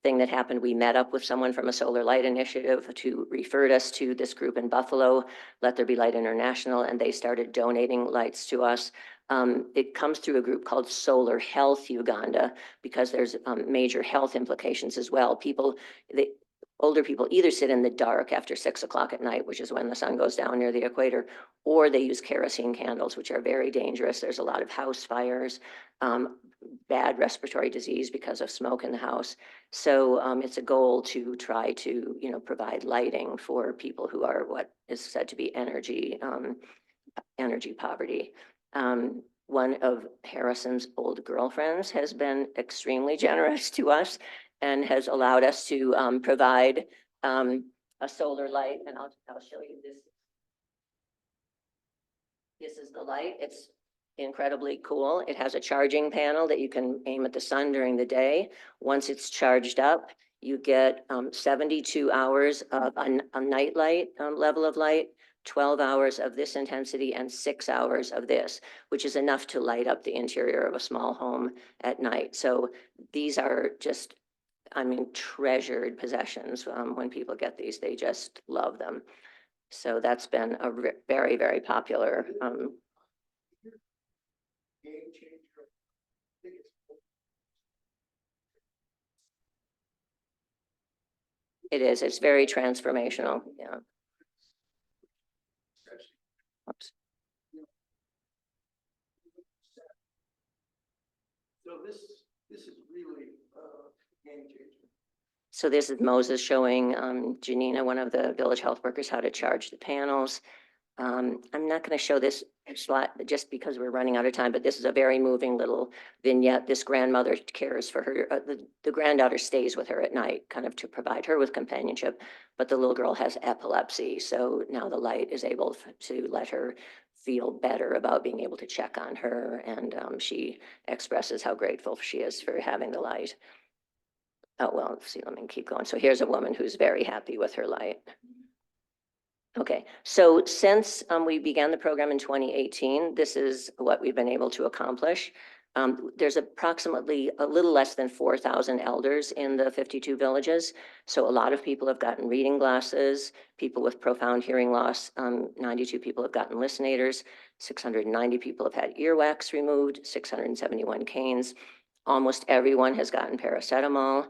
thing that happened. We met up with someone from a Solar Light Initiative who referred us to this group in Buffalo, Let There Be Light International, and they started donating lights to us. It comes through a group called Solar Health Uganda because there's major health implications as well. Older people either sit in the dark after 6 o'clock at night, which is when the sun goes down near the equator, or they use kerosene candles, which are very dangerous. There's a lot of house fires, bad respiratory disease because of smoke in the house. So it's a goal to try to, provide lighting for people who are what is said to be energy poverty. One of Harrison's old girlfriends has been extremely generous to us and has allowed us to provide a solar light. And I'll show you this. This is the light. incredibly cool. It has a charging panel that you can aim at the sun during the day. Once it's charged up, you get 72 hours of a night light level of light, 12 hours of this intensity, and 6 hours of this, which is enough to light up the interior of a small home at night. So these are just, I mean, treasured possessions. When people get these, they just love them. So that's been a very, very popular. Game changer. I think it's It is, it's very transformational, yeah. Oops. So this is really game changer. So this is Moses showing Janina, one of the village health workers, how to charge the panels. I'm not going to show this slide just because we're running out of time, but this is a very moving little vignette. This grandmother cares for her. The granddaughter stays with her at night, kind of to provide her with companionship, but the little girl has epilepsy. So now the light is able to let her feel better about being able to check on her. And she expresses how grateful she is for having the light. Oh, well, let's see, let me keep going. So here's a woman who's very happy with her light. Okay, so since we began the program in 2018, this is what we've been able to accomplish. There's approximately a little less than 4,000 elders in the 52 villages. So a lot of people have gotten reading glasses, people with profound hearing loss, 92 people have gotten listenators, 690 people have had earwax removed, 671 canes. Almost everyone has gotten paracetamol.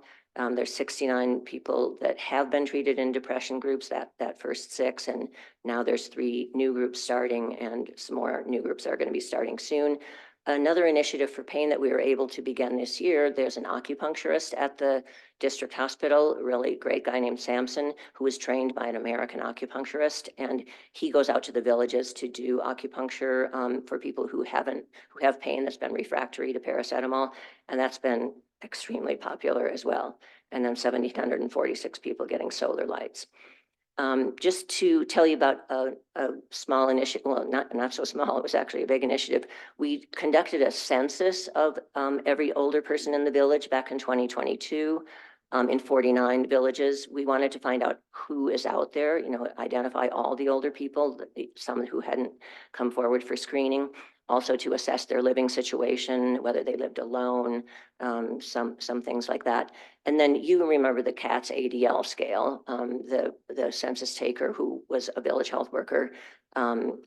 There's 69 people that have been treated in depression groups, that first 6, and now there's 3 new groups starting, and some more new groups are going to be starting soon. Another initiative for pain that we were able to begin this year, there's an acupuncturist at the district hospital, a really great guy named Samson, who was trained by an American acupuncturist, and he goes out to the villages to do acupuncture for people who have pain that's been refractory to paracetamol, and that's been extremely popular as well. And then 1,746 people getting solar lights. Just to tell you about a small initiative, well, not so small, it was actually a big initiative. We conducted a census of every older person in the village back in 2022. In 49 villages, we wanted to find out who is out there, identify all the older people, some who hadn't come forward for screening. Also to assess their living situation, whether they lived alone, some things like that. And then you remember the CATS ADL scale. The census taker, who was a village health worker,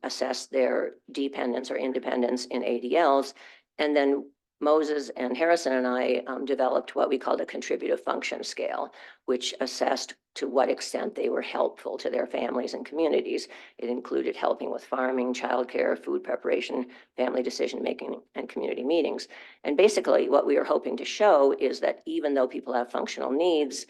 assessed their dependence or independence in ADLs. And then Moses and Harrison and I developed what we called a contributive function scale, which assessed to what extent they were helpful to their families and communities. It included helping with farming, childcare, food preparation, family decision-making, and community meetings. And basically what we are hoping to show is that even though people have functional needs,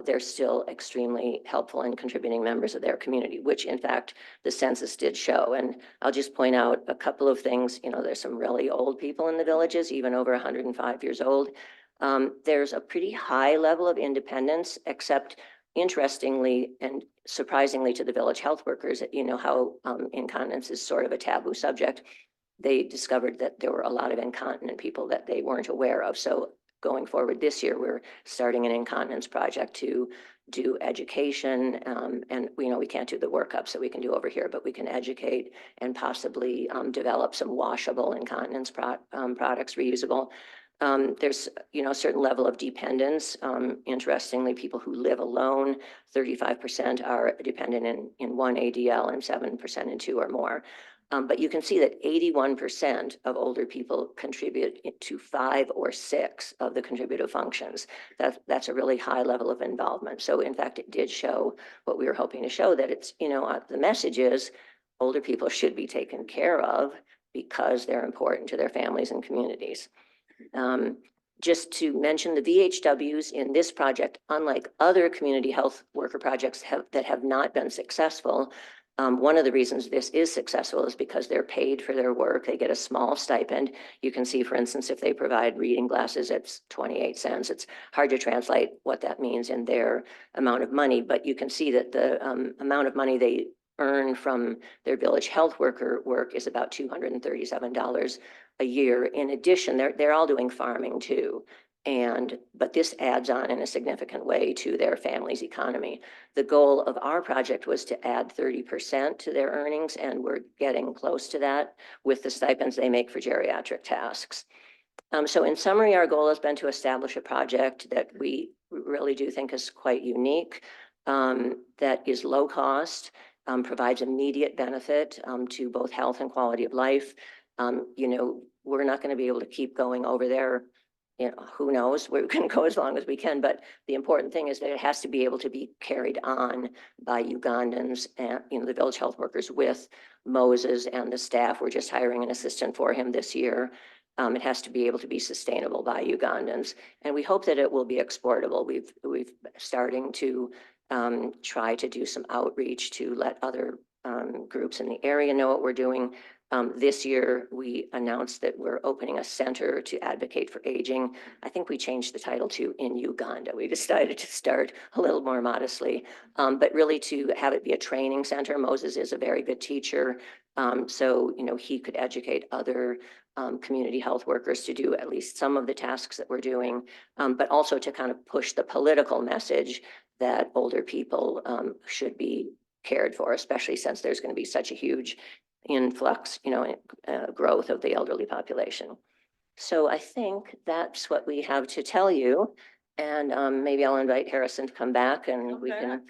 they're still extremely helpful and contributing members of their community, which in fact the census did show. And I'll just point out a couple of things. There's some really old people in the villages, even over 105 years old. There's a pretty high level of independence, except interestingly and surprisingly to the village health workers, how incontinence is sort of a taboo subject. They discovered that there were a lot of incontinent people that they weren't aware of. So going forward this year, we're starting an incontinence project to do education. And we can't do the workup, so we can do over here, but we can educate and possibly develop some washable incontinence products, reusable. There's, a certain level of dependence. Interestingly, people who live alone, 35% are dependent in one ADL and 7% in 2 or more. But you can see that 81% of older people contribute to 5 or 6 of the contributive functions. That's a really high level of involvement. So in fact, it did show what we were hoping to show, that it's, the message is older people should be taken care of because they're important to their families and communities. Just to mention, the VHWs in this project, unlike other community health worker projects that have not been successful, one of the reasons this is successful is because they're paid for their work. They get a small stipend. You can see, for instance, if they provide reading glasses, it's 28 cents. It's hard to translate what that means in their amount of money, but you can see that the amount of money they earn from their village health worker work is about $237 a year. In addition, they're all doing farming too. But this adds on in a significant way to their family's economy. The goal of our project was to add 30% to their earnings, and we're getting close to that with the stipends they make for geriatric tasks. So in summary, our goal has been to establish a project that we really do think is quite unique, that is low cost, provides immediate benefit to both health and quality of life. We're not going to be able to keep going over there. Who knows? We're going to go as long as we can, but the important thing is that it has to be able to be carried on by Ugandans and, the village health workers with Moses and the staff. We're just hiring an assistant for him this year. It has to be able to be sustainable by Ugandans, and we hope that it will be exportable. We've starting to try to do some outreach to let other groups in the area know what we're doing. This year, we announced that we're opening a center to advocate for aging. I think we changed the title to In Uganda. We decided to start a little more modestly, but really to have it be a training center. Moses is a very good teacher, so he could educate other community health workers to do at least some of the tasks that we're doing, but also to kind of push the political message that older people should be cared for, especially since there's going to be such a huge influx, growth of the elderly population. So I think that's what we have to tell you. And maybe I'll invite Harrison to come back and we can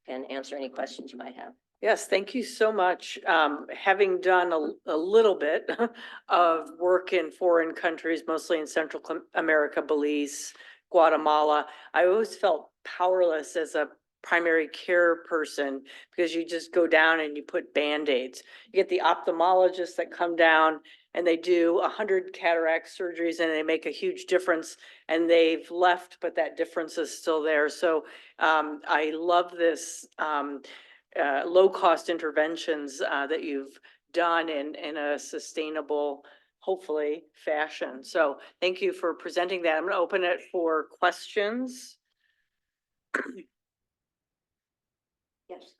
answer any questions you might have. Yes, thank you so much. Having done a little bit of work in foreign countries, mostly in Central America, Belize, Guatemala, I always felt powerless as a primary care person because you just go down and you put Band-Aids. You get the ophthalmologists that come down and they do 100 cataract surgeries and they make a huge difference, and they've left, but that difference is still there. So I love this low-cost interventions that you've done in a sustainable, hopefully, fashion. So thank you for presenting that. I'm going to open it for questions. Yes.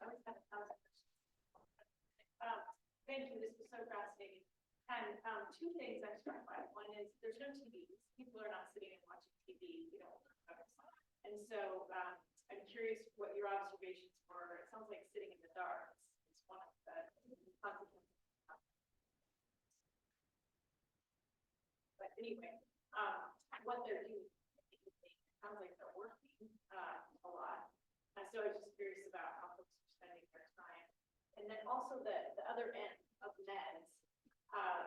Thank you. This was so fascinating. And two things I'm struck by. One is there's no TV. People are not sitting and watching TV, And so I'm curious what your observations were. It sounds like sitting in the dark is one of the consequences. But anyway, what they're doing, it sounds like they're working a lot. And so I was just curious about how folks are spending their time. And then also the other end of meds,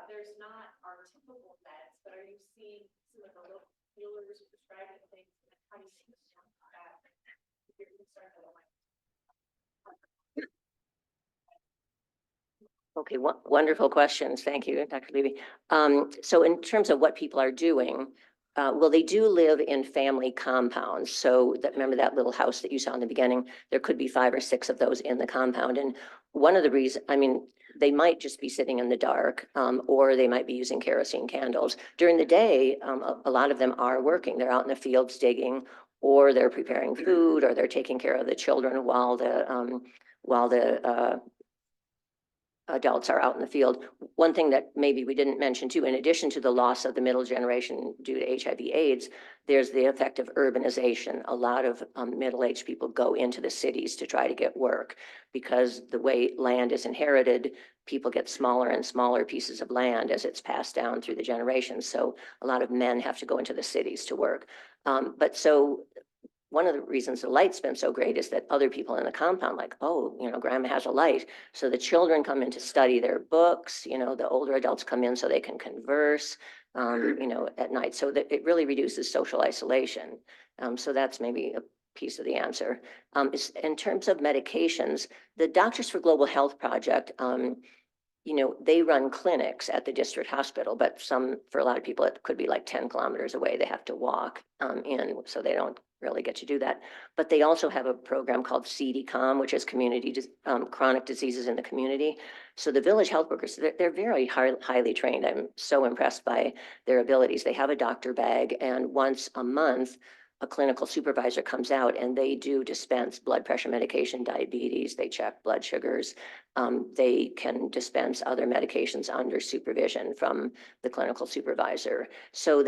there's not our typical meds, but are you seeing some of the local healers prescribing things? And how do you see this from that? If you're concerned that it might. Okay, wonderful questions. Thank you, Dr. Levy. So in terms of what people are doing, well, they do live in family compounds. So remember that little house that you saw in the beginning? There could be 5 or 6 of those in the compound. And one of the reasons, they might just be sitting in the dark, or they might be using kerosene candles. During the day, a lot of them are working. They're out in the fields digging, or they're preparing food, or they're taking care of the children while the adults are out in the field. One thing that maybe we didn't mention too, in addition to the loss of the middle generation due to HIV/AIDS, there's the effect of urbanization. A lot of middle-aged people go into the cities to try to get work because the way land is inherited, people get smaller and smaller pieces of land as it's passed down through the generations. So a lot of men have to go into the cities to work. But so one of the reasons the light's been so great is that other people in the compound, like, oh, grandma has a light. So the children come in to study their books, the older adults come in so they can converse, at night. So that it really reduces social isolation. So that's maybe a piece of the answer. In terms of medications, the Doctors for Global Health Project, they run clinics at the district hospital, but for a lot of people, it could be like 10 kilometers away. They have to walk in, so they don't really get to do that. But they also have a program called CDCOM, which is chronic diseases in the community. So the village health workers, they're very highly trained. I'm so impressed by their abilities. They have a doctor bag, and once a month, a clinical supervisor comes out and they do dispense blood pressure medication, diabetes, they check blood sugars. They can dispense other medications under supervision from the clinical supervisor. So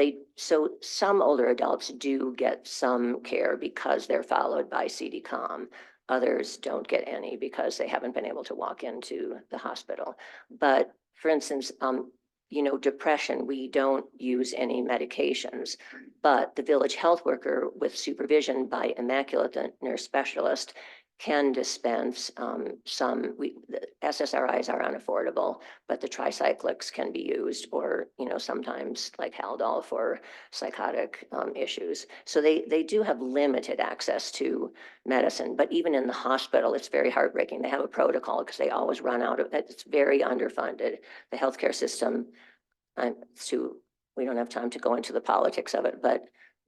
some older adults do get some care because they're followed by CDCOM. Others don't get any because they haven't been able to walk into the hospital. But for instance, depression, we don't use any medications, but the village health worker with supervision by immaculate nurse specialist can dispense the SSRIs are unaffordable, but the tricyclics can be used, or, sometimes like Haldol for psychotic issues. So they do have limited access to medicine, but even in the hospital, it's very heartbreaking. They have a protocol because they always run out of it. It's very underfunded. The healthcare system, we don't have time to go into the politics of it, but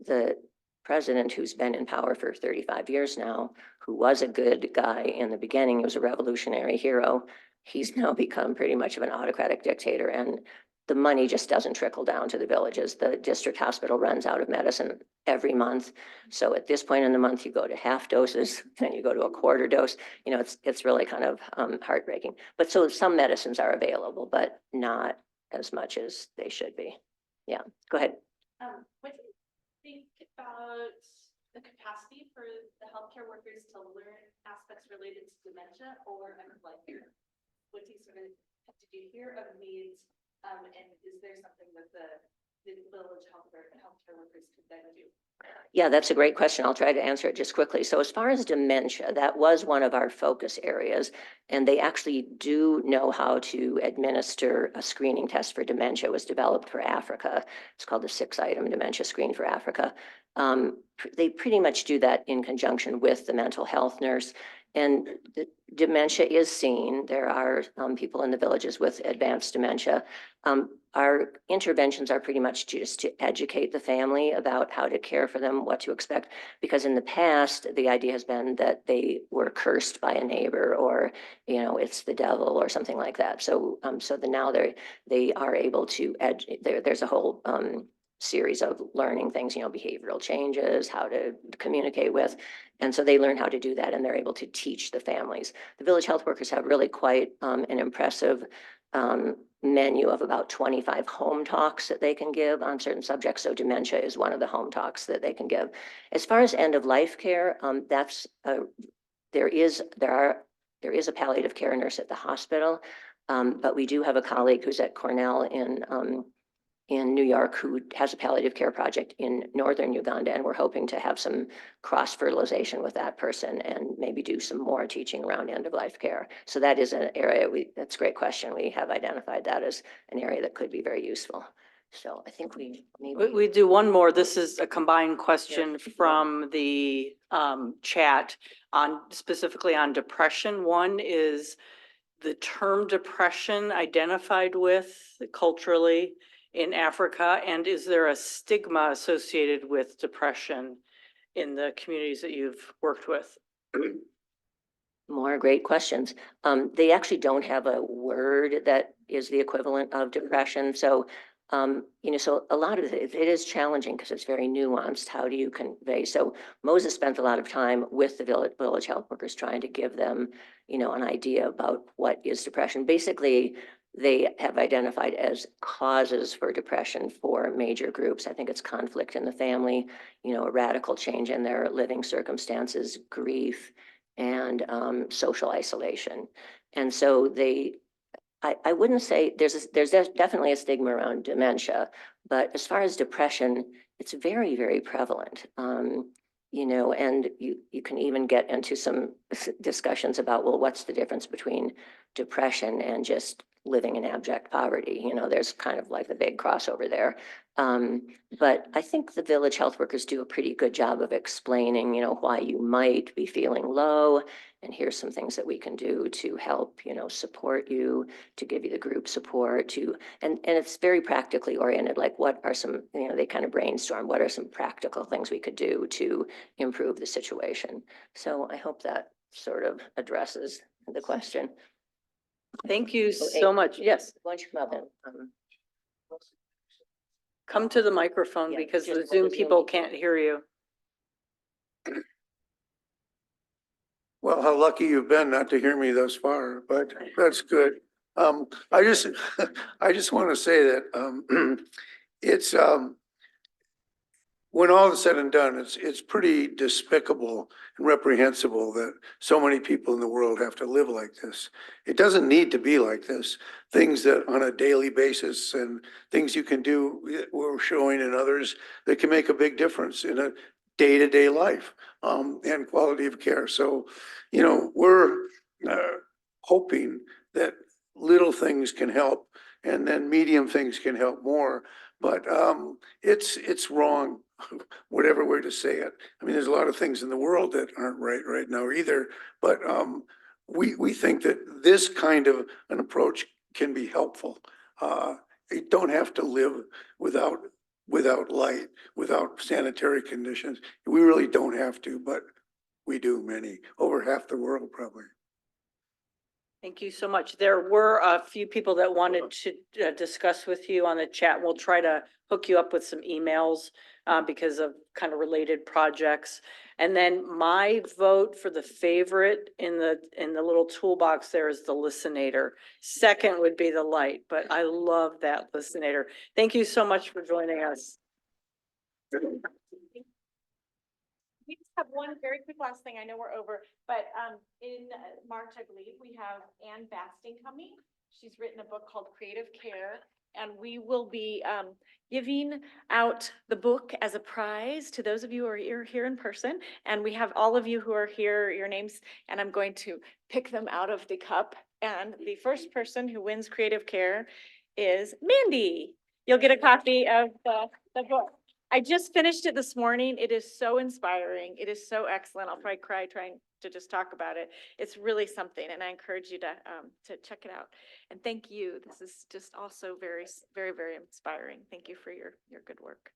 the president who's been in power for 35 years now, who was a good guy in the beginning, he was a revolutionary hero. He's now become pretty much of an autocratic dictator, and the money just doesn't trickle down to the villages. The district hospital runs out of medicine every month. So at this point in the month, you go to half doses, then you go to a quarter dose. It's really kind of heartbreaking. But so some medicines are available, but not as much as they should be. Yeah, go ahead. What do you think about the capacity for the healthcare workers to learn aspects related to dementia or end of life care? What do you sort of have to do here of needs? And is there something that the village healthcare workers could then do? Yeah, that's a great question. I'll try to answer it just quickly. So as far as dementia, that was one of our focus areas, and they actually do know how to administer a screening test for dementia. It was developed for Africa. It's called the 6-item dementia screen for Africa. They pretty much do that in conjunction with the mental health nurse. And the dementia is seen. There are people in the villages with advanced dementia. Our interventions are pretty much just to educate the family about how to care for them, what to expect. Because in the past, the idea has been that they were cursed by a neighbor, or it's the devil or something like that. So now they are able to there's a whole series of learning things, behavioral changes, how to communicate with. And so they learn how to do that, and they're able to teach the families. The village health workers have really quite an impressive menu of about 25 home talks that they can give on certain subjects. So dementia is one of the home talks that they can give. As far as end of life care, there is a palliative care nurse at the hospital, but we do have a colleague who's at Cornell in New York who has a palliative care project in northern Uganda, and we're hoping to have some cross-fertilization with that person and maybe do some more teaching around end-of-life care. So that is an area, that's a great question. We have identified that as an area that could be very useful. So I think we do one more. This is a combined question from the chat specifically on depression. One is the term depression identified with culturally in Africa, and is there a stigma associated with depression in the communities that you've worked with? More great questions. They actually don't have a word that is the equivalent of depression. So, so a lot of it is challenging because it's very nuanced. How do you convey? So Moses spent a lot of time with the village health workers trying to give them, an idea about what is depression. Basically, they have identified as causes for depression for major groups. I think it's conflict in the family, a radical change in their living circumstances, grief, and social isolation. And so I wouldn't say there's definitely a stigma around dementia, but as far as depression, it's very, very prevalent. And you can even get into some discussions about, well, what's the difference between depression and just living in abject poverty? There's kind of like the big crossover there. But I think the village health workers do a pretty good job of explaining, why you might be feeling low, and here's some things that we can do to help, support you, to give you the group support, and it's very practically oriented. Like, what are some, they kind of brainstorm, what are some practical things we could do to improve the situation? So I hope that sort of addresses the question. Thank you so much. Yes, Why don't you come up and, come to the microphone Yeah, because just the for Zoom the Zoom people people. can't hear you. Well, how lucky you've been not to hear me thus far, but that's good. I just, I just want to say that, it's, when all is said and done, it's pretty despicable and reprehensible that so many people in the world have to live like this. It doesn't need to be like this. Things that on a daily basis and things you can do, we're showing in others that can make a big difference in a day-to-day life, and quality of care. So, you know, we're hoping that little things can help and then medium things can help more. But it's wrong, whatever way to say it. I mean, there's a lot of things in the world that aren't right now either. But we think that this kind of an approach can be helpful. You don't have to live without light, without sanitary conditions. We really don't have to, but we do, many, over half the world probably. Thank you so much. There were a few people that wanted to discuss with you on the chat. We'll try to hook you up with some emails because of kind of related projects. And then my vote for the favorite in the little toolbox there is the Listenator. Second would be the light, but I love that Listenator. Thank you so much for joining us. We just have one very quick last thing. I know we're over, but in March, I believe, we have Ann Basting coming. She's written a book called Creative Care, and we will be giving out the book as a prize to those of you who are here in person. And we have all of you who are here, your names, and I'm going to pick them out of the cup. And the first person who wins Creative Care is Mandy. You'll get a copy of the book. I just finished it this morning. It is so inspiring. It is so excellent. I'll probably cry trying to just talk about it. It's really something, and I encourage you to check it out. And thank you. This is just also very, very, very inspiring. Thank you for your good work.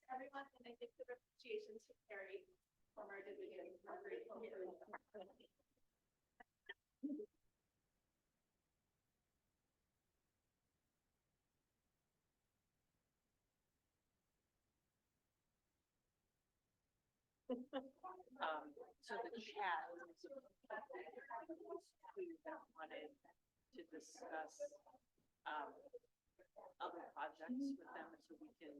Everyone, and I give the appreciation to Carrie, former division. So the chat that wanted to discuss other projects with them so we can